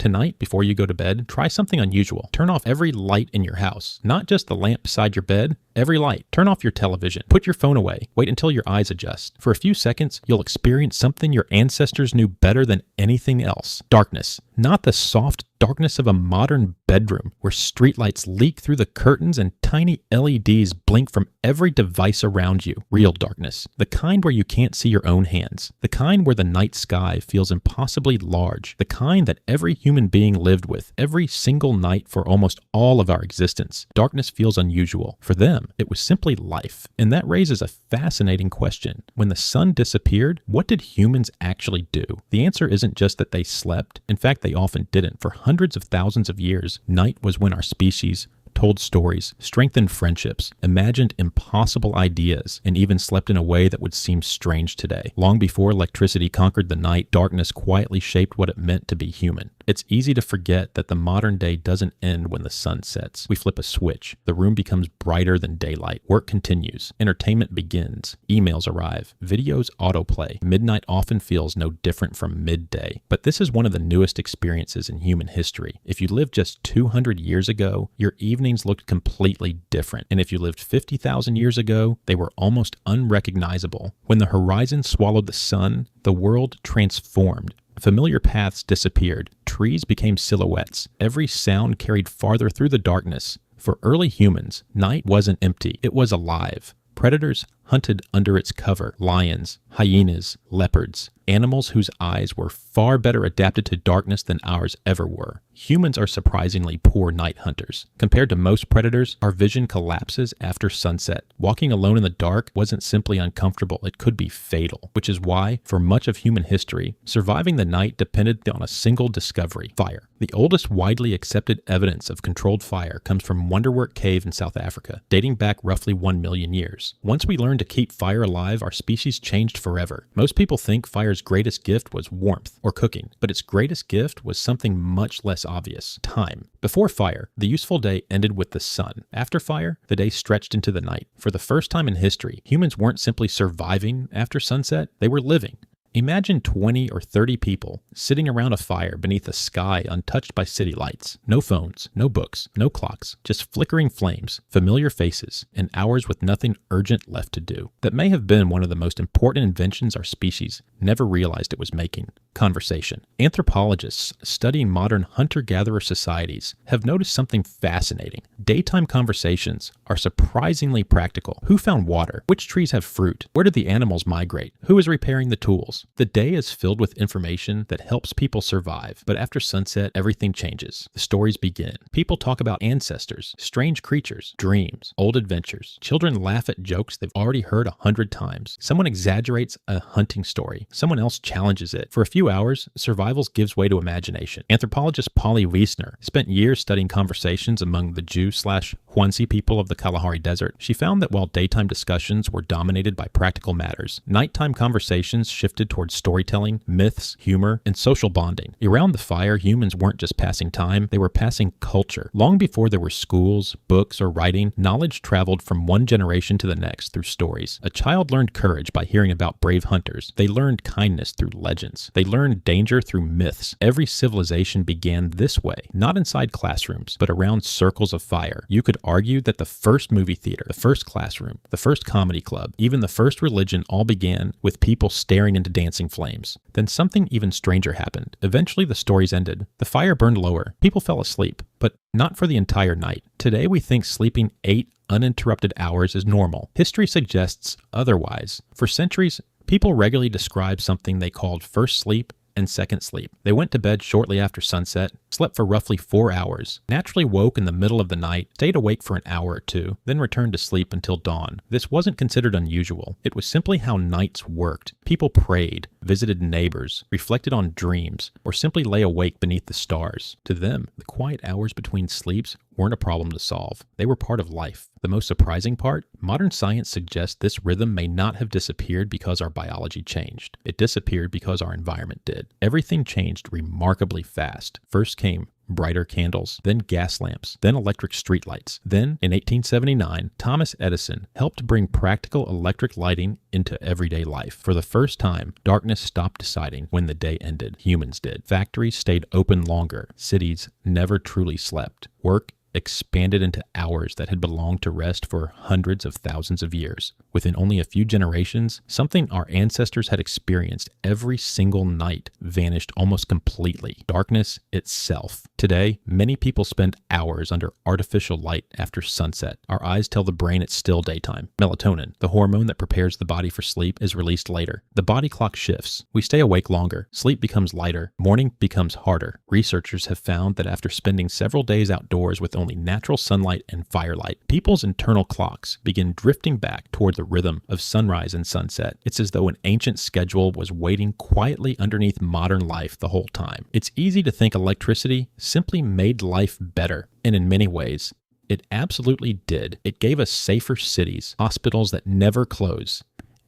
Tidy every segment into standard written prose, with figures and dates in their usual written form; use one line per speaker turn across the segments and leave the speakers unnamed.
Tonight, before you go to bed, try something unusual. Turn off every light in your house, not just the lamp beside your bed, every light. Turn off your television. Put your phone away. Wait until your eyes adjust. For a few seconds, you'll experience something your ancestors knew better than anything else. Darkness. Not the soft darkness of a modern bedroom where streetlights leak through the curtains and tiny LEDs blink from every device around you. Real darkness. The kind where you can't see your own hands. The kind where the night sky feels impossibly large. The kind that every human being lived with every single night for almost all of our existence. Darkness feels unusual. For them, it was simply life. And that raises a fascinating question. When the sun disappeared, what did humans actually do? The answer isn't just that they slept. In fact, they often didn't. For hundreds of thousands of years, night was when our species told stories, strengthened friendships, imagined impossible ideas, and even slept in a way that would seem strange today. Long before electricity conquered the night, darkness quietly shaped what it meant to be human. It's easy to forget that the modern day doesn't end when the sun sets. We flip a switch. The room becomes brighter than daylight. Work continues. Entertainment begins. Emails arrive. Videos autoplay. Midnight often feels no different from midday. But this is one of the newest experiences in human history. If you lived just 200 years ago, your evenings looked completely different. And if you lived 50,000 years ago, they were almost unrecognizable. When the horizon swallowed the sun, the world transformed. Familiar paths disappeared. Trees became silhouettes. Every sound carried farther through the darkness. For early humans, night wasn't empty. It was alive. Predators hunted under its cover. Lions, hyenas, leopards, animals whose eyes were far better adapted to darkness than ours ever were. Humans are surprisingly poor night hunters. Compared to most predators, our vision collapses after sunset. Walking alone in the dark wasn't simply uncomfortable, it could be fatal, which is why, for much of human history, surviving the night depended on a single discovery: fire. The oldest widely accepted evidence of controlled fire comes from Wonderwork Cave in South Africa, dating back roughly 1 million years. Once we learned to keep fire alive, our species changed forever. Most people think fire's greatest gift was warmth or cooking, but its greatest gift was something much less obvious: time. Before fire, the useful day ended with the sun. After fire, the day stretched into the night. For the first time in history, humans weren't simply surviving after sunset, they were living. Imagine 20 or 30 people sitting around a fire beneath a sky untouched by city lights. No phones, no books, no clocks, just flickering flames, familiar faces, and hours with nothing urgent left to do. That may have been one of the most important inventions our species never realized it was making: conversation. Anthropologists studying modern hunter-gatherer societies have noticed something fascinating. Daytime conversations are surprisingly practical. Who found water? Which trees have fruit? Where did the animals migrate? Who is repairing the tools? The day is filled with information that helps people survive, but after sunset, everything changes. The stories begin. People talk about ancestors, strange creatures, dreams, old adventures. Children laugh at jokes they've already heard 100 times. Someone exaggerates a hunting story. Someone else challenges it. For a few hours, survival gives way to imagination. Anthropologist Polly Wiesner spent years studying conversations among the Jew/Huansi people of the Kalahari Desert. She found that while daytime discussions were dominated by practical matters, nighttime conversations shifted towards storytelling, myths, humor, and social bonding. Around the fire, humans weren't just passing time, they were passing culture. Long before there were schools, books, or writing, knowledge traveled from one generation to the next through stories. A child learned courage by hearing about brave hunters. They learned kindness through legends. They learned danger through myths. Every civilization began this way, not inside classrooms, but around circles of fire. You could argue that the first movie theater, the first classroom, the first comedy club, even the first religion all began with people staring into dancing flames. Then something even stranger happened. Eventually the stories ended. The fire burned lower. People fell asleep, but not for the entire night. Today we think sleeping 8 uninterrupted hours is normal. History suggests otherwise. For centuries, people regularly described something they called first sleep and second sleep. They went to bed shortly after sunset, slept for roughly 4 hours, naturally woke in the middle of the night, stayed awake for an hour or two, then returned to sleep until dawn. This wasn't considered unusual. It was simply how nights worked. People prayed, visited neighbors, reflected on dreams, or simply lay awake beneath the stars. To them, the quiet hours between sleeps weren't a problem to solve. They were part of life. The most surprising part? Modern science suggests this rhythm may not have disappeared because our biology changed. It disappeared because our environment did. Everything changed remarkably fast. First came brighter candles, then gas lamps, then electric streetlights. Then, in 1879, Thomas Edison helped bring practical electric lighting into everyday life. For the first time, darkness stopped deciding when the day ended. Humans did. Factories stayed open longer. Cities never truly slept. Work expanded into hours that had belonged to rest for hundreds of thousands of years. Within only a few generations, something our ancestors had experienced every single night vanished almost completely: darkness itself. Today, many people spend hours under artificial light after sunset. Our eyes tell the brain it's still daytime. Melatonin, the hormone that prepares the body for sleep, is released later. The body clock shifts. We stay awake longer. Sleep becomes lighter. Morning becomes harder. Researchers have found that after spending several days outdoors with only natural sunlight and firelight, people's internal clocks begin drifting back toward the rhythm of sunrise and sunset. It's as though an ancient schedule was waiting quietly underneath modern life the whole time. It's easy to think electricity simply made life better, and in many ways, it absolutely did. It gave us safer cities, hospitals that never close,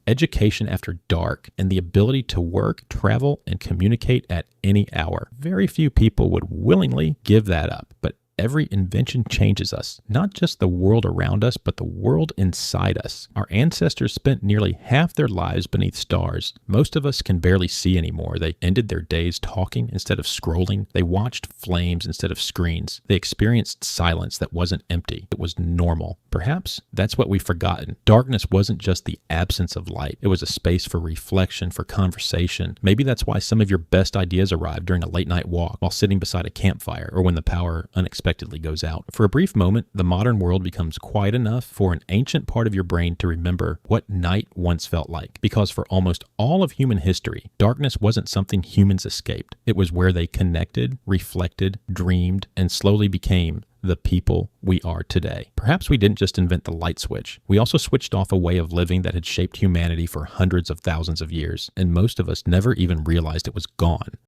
education after dark, and the ability to work, travel, and communicate at any hour. Very few people would willingly give that up, but every invention changes us, not just the world around us, but the world inside us. Our ancestors spent nearly half their lives beneath stars. Most of us can barely see anymore. They ended their days talking instead of scrolling. They watched flames instead of screens. They experienced silence that wasn't empty. It was normal. Perhaps that's what we've forgotten. Darkness wasn't just the absence of light. It was a space for reflection, for conversation. Maybe that's why some of your best ideas arrive during a late night walk, while sitting beside a campfire, or when the power unexpectedly goes out. For a brief moment, the modern world becomes quiet enough for an ancient part of your brain to remember what night once felt like. Because for almost all of human history, darkness wasn't something humans escaped. It was where they connected, reflected, dreamed, and slowly became the people we are today. Perhaps we didn't just invent the light switch. We also switched off a way of living that had shaped humanity for hundreds of thousands of years, and most of us never even realized it was gone.